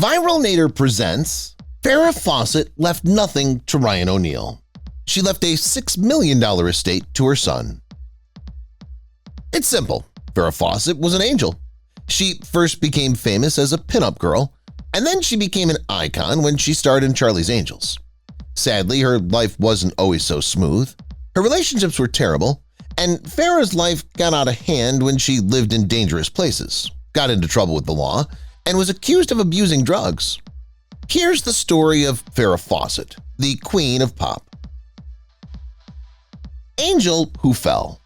Viralnater presents Farrah Fawcett left nothing to Ryan O'Neal. She left a $6 million estate to her son. It's simple. Farrah Fawcett was an angel. She first became famous as a pinup girl, and then she became an icon when she starred in Charlie's Angels. Sadly, her life wasn't always so smooth. Her relationships were terrible, and Farrah's life got out of hand when she lived in dangerous places, got into trouble with the law, and was accused of abusing drugs. Here's the story of Farrah Fawcett, the queen of pop. Angel who fell.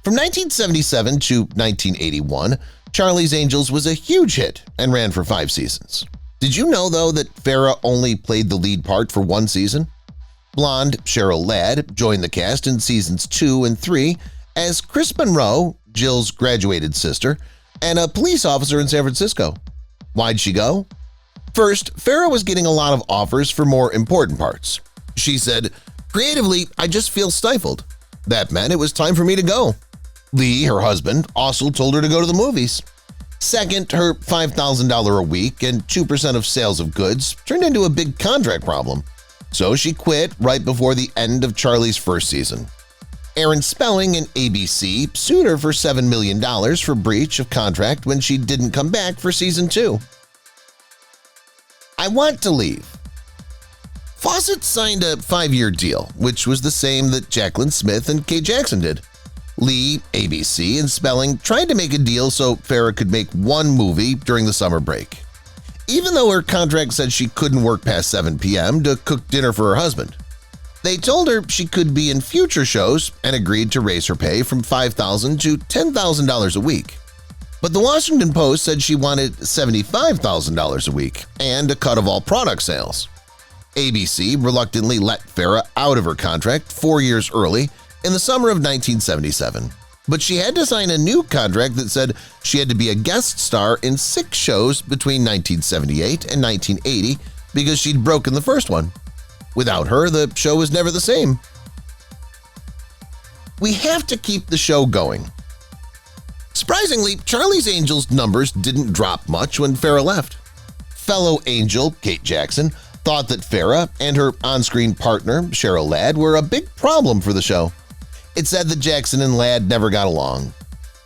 From 1977 to 1981, Charlie's Angels was a huge hit and ran for 5 seasons. Did you know, though, that Farrah only played the lead part for 1 season? Blonde Cheryl Ladd joined the cast in seasons 2 and 3 as Chris Monroe, Jill's graduated sister, and a police officer in San Francisco. Why'd she go? First, Farrah was getting a lot of offers for more important parts. She said, "Creatively, I just feel stifled." That meant it was time for me to go. Lee, her husband, also told her to go to the movies. Second, her $5,000 a week and 2% of sales of goods turned into a big contract problem. So she quit right before the end of Charlie's first season. Aaron Spelling and ABC sued her for $7 million for breach of contract when she didn't come back for season 2. I want to leave. Fawcett signed a 5-year deal, which was the same that Jaclyn Smith and Kate Jackson did. Lee, ABC, and Spelling tried to make a deal so Farrah could make 1 movie during the summer break, even though her contract said she couldn't work past 7 p.m. to cook dinner for her husband. They told her she could be in future shows and agreed to raise her pay from $5,000 to $10,000 a week. But the Washington Post said she wanted $75,000 a week and a cut of all product sales. ABC reluctantly let Farrah out of her contract 4 years early in the summer of 1977, but she had to sign a new contract that said she had to be a guest star in 6 shows between 1978 and 1980 because she'd broken the first one. Without her, the show was never the same. We have to keep the show going. Surprisingly, Charlie's Angels numbers didn't drop much when Farrah left. Fellow Angel Kate Jackson thought that Farrah and her on-screen partner Cheryl Ladd were a big problem for the show. It said that Jackson and Ladd never got along.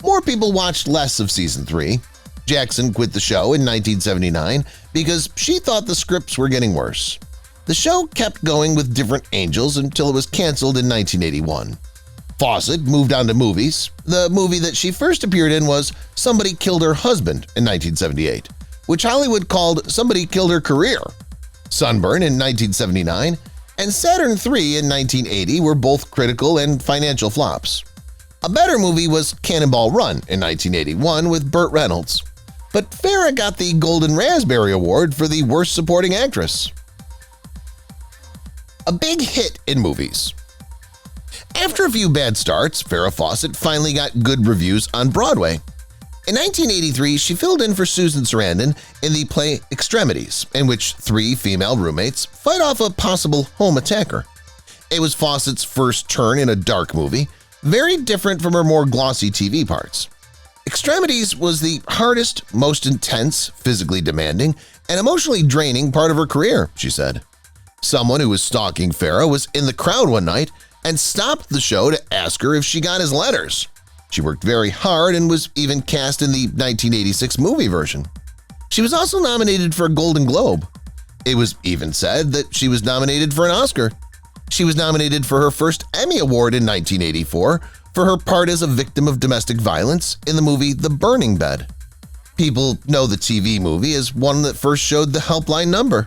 More people watched less of season 3. Jackson quit the show in 1979 because she thought the scripts were getting worse. The show kept going with different angels until it was canceled in 1981. Fawcett moved on to movies. The movie that she first appeared in was Somebody Killed Her Husband in 1978, which Hollywood called Somebody Killed Her Career. Sunburn in 1979 and Saturn III in 1980 were both critical and financial flops. A better movie was Cannonball Run in 1981 with Burt Reynolds. But Farrah got the Golden Raspberry Award for the Worst Supporting Actress. A big hit in movies. After a few bad starts, Farrah Fawcett finally got good reviews on Broadway. In 1983, she filled in for Susan Sarandon in the play Extremities, in which 3 female roommates fight off a possible home attacker. It was Fawcett's first turn in a dark movie, very different from her more glossy TV parts. Extremities was the hardest, most intense, physically demanding, and emotionally draining part of her career, she said. Someone who was stalking Farrah was in the crowd one night and stopped the show to ask her if she got his letters. She worked very hard and was even cast in the 1986 movie version. She was also nominated for a Golden Globe. It was even said that she was nominated for an Oscar. She was nominated for her first Emmy Award in 1984 for her part as a victim of domestic violence in the movie The Burning Bed. People know the TV movie as one that first showed the helpline number.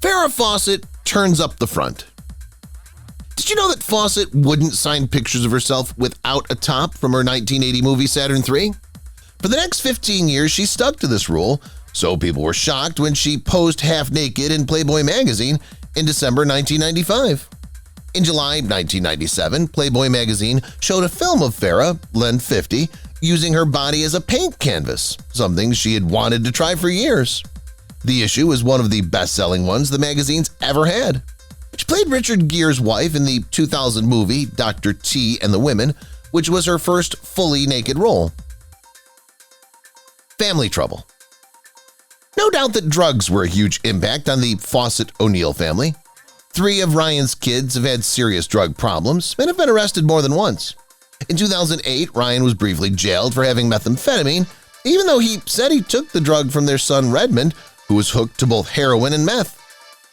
Farrah Fawcett turns up the front. Did you know that Fawcett wouldn't sign pictures of herself without a top from her 1980 movie Saturn III? For the next 15 years, she stuck to this rule, so people were shocked when she posed half-naked in Playboy magazine in December 1995. In July 1997, Playboy magazine showed a film of Farrah, Len 50, using her body as a paint canvas, something she had wanted to try for years. The issue was one of the best-selling ones the magazine's ever had. She played Richard Gere's wife in the 2000 movie Dr. T and the Women, which was her first fully naked role. Family trouble. No doubt that drugs were a huge impact on the Fawcett-O'Neill family. 3 of Ryan's kids have had serious drug problems and have been arrested more than once. In 2008, Ryan was briefly jailed for having methamphetamine, even though he said he took the drug from their son Redmond, who was hooked to both heroin and meth.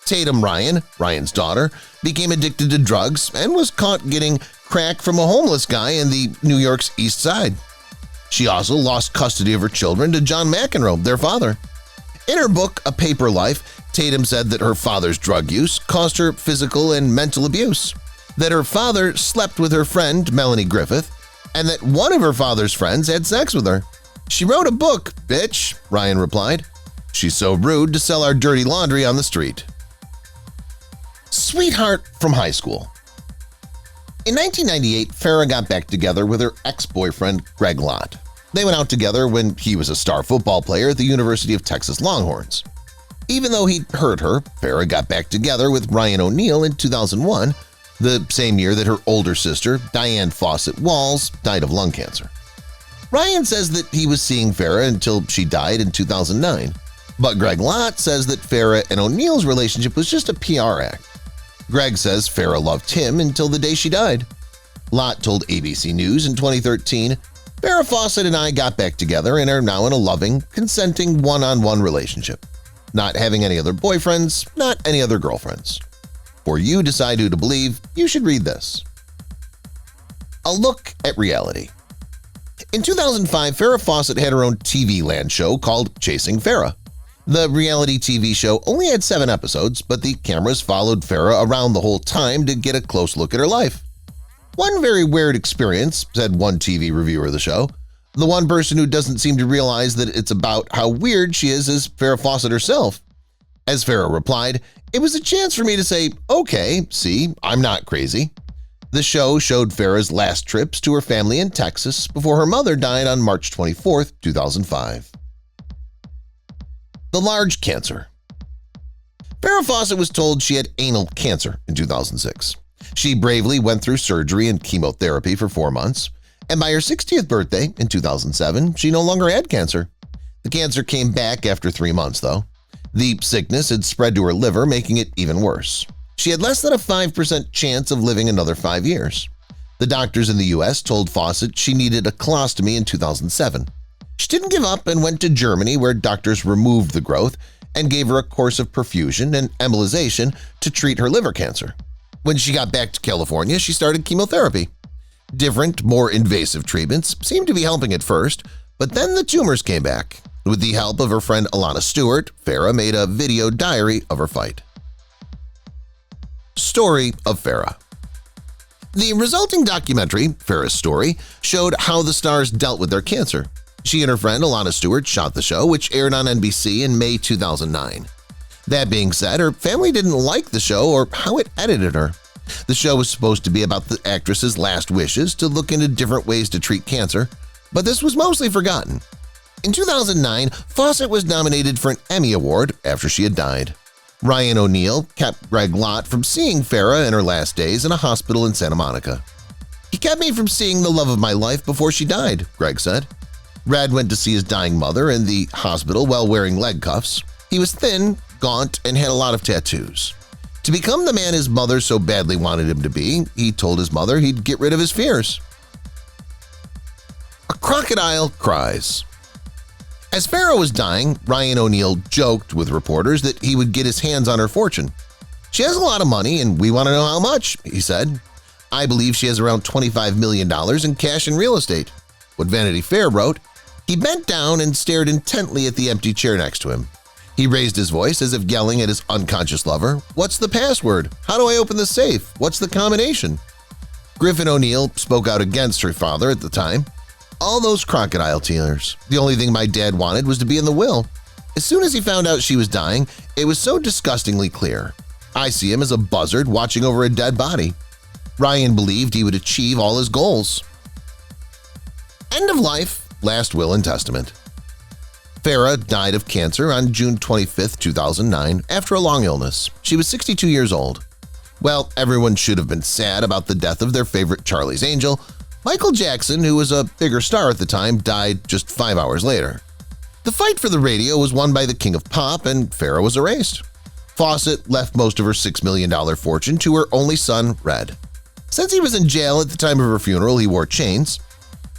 Tatum Ryan, Ryan's daughter, became addicted to drugs and was caught getting crack from a homeless guy in the New York's East Side. She also lost custody of her children to John McEnroe, their father. In her book, A Paper Life, Tatum said that her father's drug use caused her physical and mental abuse, that her father slept with her friend Melanie Griffith, and that one of her father's friends had sex with her. "She wrote a book, bitch," Ryan replied. "She's so rude to sell our dirty laundry on the street." Sweetheart from high school. In 1998, Farrah got back together with her ex-boyfriend Greg Lott. They went out together when he was a star football player at the University of Texas Longhorns. Even though he'd hurt her, Farrah got back together with Ryan O'Neill in 2001, the same year that her older sister, Diane Fawcett Walls, died of lung cancer. Ryan says that he was seeing Farrah until she died in 2009, but Greg Lott says that Farrah and O'Neill's relationship was just a PR act. Greg says Farrah loved him until the day she died. Lott told ABC News in 2013, "Farrah Fawcett and I got back together and are now in a loving, consenting one-on-one relationship. Not having any other boyfriends, not any other girlfriends. Before you decide who to believe, you should read this." A look at reality. In 2005, Farrah Fawcett had her own TV land show called Chasing Farrah. The reality TV show only had 7 episodes, but the cameras followed Farrah around the whole time to get a close look at her life. "One very weird experience," said one TV reviewer of the show. "The one person who doesn't seem to realize that it's about how weird she is Farrah Fawcett herself." As Farrah replied, "It was a chance for me to say, okay, see, I'm not crazy." The show showed Farrah's last trips to her family in Texas before her mother died on March 24, 2005. The large cancer. Farrah Fawcett was told she had anal cancer in 2006. She bravely went through surgery and chemotherapy for 4 months, and by her 60th birthday in 2007, she no longer had cancer. The cancer came back after 3 months, though. The sickness had spread to her liver, making it even worse. She had less than a 5% chance of living another 5 years. The doctors in the U.S. told Fawcett she needed a colostomy in 2007. She didn't give up and went to Germany, where doctors removed the growth and gave her a course of perfusion and embolization to treat her liver cancer. When she got back to California, she started chemotherapy. Different, more invasive treatments seemed to be helping at first, but then the tumors came back. With the help of her friend Alana Stewart, Farrah made a video diary of her fight. Story of Farrah. The resulting documentary, Farrah's Story, showed how the stars dealt with their cancer. She and her friend Alana Stewart shot the show, which aired on NBC in May 2009. That being said, her family didn't like the show or how it edited her. The show was supposed to be about the actress's last wishes to look into different ways to treat cancer, but this was mostly forgotten. In 2009, Fawcett was nominated for an Emmy Award after she had died. Ryan O'Neill kept Greg Lott from seeing Farrah in her last days in a hospital in Santa Monica. "He kept me from seeing the love of my life before she died," Greg said. Brad went to see his dying mother in the hospital while wearing leg cuffs. He was thin, gaunt, and had a lot of tattoos. To become the man his mother so badly wanted him to be, he told his mother he'd get rid of his fears. A crocodile cries. As Farrah was dying, Ryan O'Neill joked with reporters that he would get his hands on her fortune. "She has a lot of money and we want to know how much," he said. "I believe she has around $25 million in cash and real estate." What Vanity Fair wrote, "He bent down and stared intently at the empty chair next to him. He raised his voice as if yelling at his unconscious lover, 'What's the password? How do I open the safe? What's the combination?'" Griffin O'Neill spoke out against her father at the time. "All those crocodile tears. The only thing my dad wanted was to be in the will. As soon as he found out she was dying, it was so disgustingly clear. I see him as a buzzard watching over a dead body." Ryan believed he would achieve all his goals. End of life, last will and testament. Farrah died of cancer on June 25, 2009, after a long illness. She was 62 years old. Well, everyone should have been sad about the death of their favorite Charlie's Angel. Michael Jackson, who was a bigger star at the time, died just 5 hours later. The fight for the radio was won by the king of pop, and Farrah was erased. Fawcett left most of her $6 million fortune to her only son, Red. Since he was in jail at the time of her funeral, he wore chains.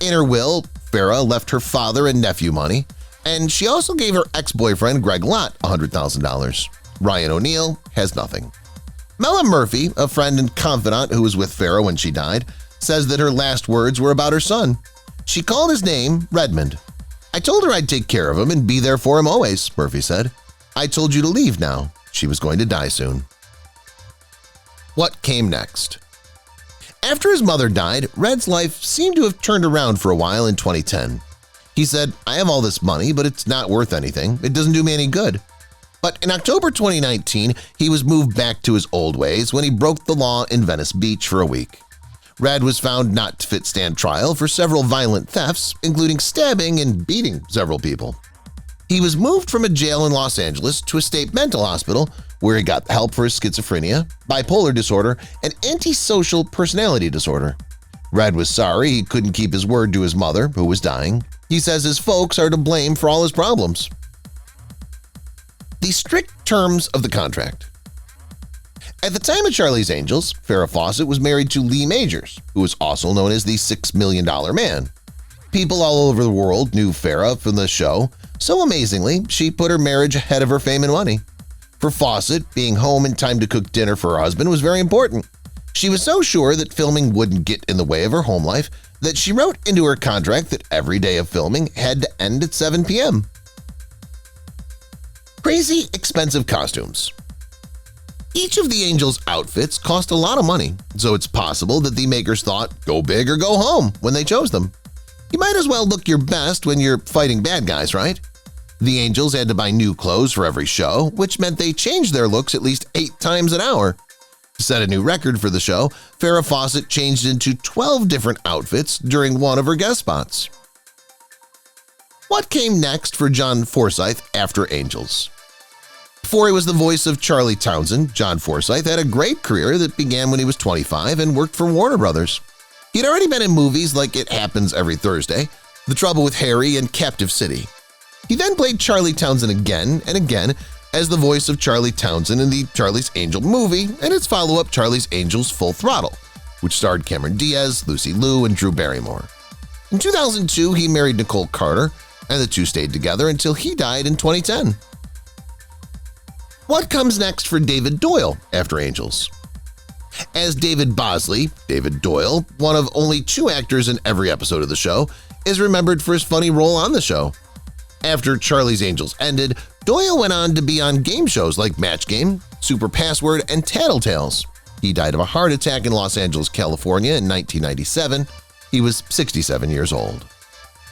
In her will, Farrah left her father and nephew money, and she also gave her ex-boyfriend Greg Lott $100,000. Ryan O'Neal has nothing. Mella Murphy, a friend and confidant who was with Farrah when she died, says that her last words were about her son. She called his name Redmond. "I told her I'd take care of him and be there for him always," Murphy said. "I told you to leave now. She was going to die soon." What came next? After his mother died, Red's life seemed to have turned around for a while in 2010. He said, "I have all this money, but it's not worth anything. It doesn't do me any good." But in October 2019, he was moved back to his old ways when he broke the law in Venice Beach for a week. Red was found not to fit stand trial for several violent thefts, including stabbing and beating several people. He was moved from a jail in Los Angeles to a state mental hospital where he got help for his schizophrenia, bipolar disorder, and antisocial personality disorder. Red was sorry he couldn't keep his word to his mother, who was dying. He says his folks are to blame for all his problems. The strict terms of the contract. At the time of Charlie's Angels, Farrah Fawcett was married to Lee Majors, who was also known as the $6 Million Man. People all over the world knew Farrah from the show, so amazingly, she put her marriage ahead of her fame and money. For Fawcett, being home in time to cook dinner for her husband was very important. She was so sure that filming wouldn't get in the way of her home life that she wrote into her contract that every day of filming had to end at 7 p.m. Crazy expensive costumes. Each of the Angels' outfits cost a lot of money, so it's possible that the makers thought, go big or go home, when they chose them. You might as well look your best when you're fighting bad guys, right? The Angels had to buy new clothes for every show, which meant they changed their looks at least 8 times an hour. To set a new record for the show, Farrah Fawcett changed into 12 different outfits during one of her guest spots. What came next for John Forsythe after Angels? Before he was the voice of Charlie Townsend, John Forsythe had a great career that began when he was 25 and worked for Warner Brothers. He'd already been in movies like It Happens Every Thursday, The Trouble with Harry, and Captive City. He then played Charlie Townsend again and again as the voice of Charlie Townsend in the Charlie's Angel movie and its follow-up Charlie's Angels Full Throttle, which starred Cameron Diaz, Lucy Liu, and Drew Barrymore. In 2002, he married Nicole Carter, and the two stayed together until he died in 2010. What comes next for David Doyle after Angels? As David Bosley, David Doyle, one of only 2 actors in every episode of the show, is remembered for his funny role on the show. After Charlie's Angels ended, Doyle went on to be on game shows like Match Game, Super Password, and Tattletales. He died of a heart attack in Los Angeles, California in 1997. He was 67 years old.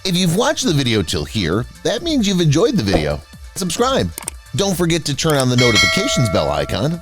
If you've watched the video till here, that means you've enjoyed the video. Subscribe. Don't forget to turn on the notifications bell icon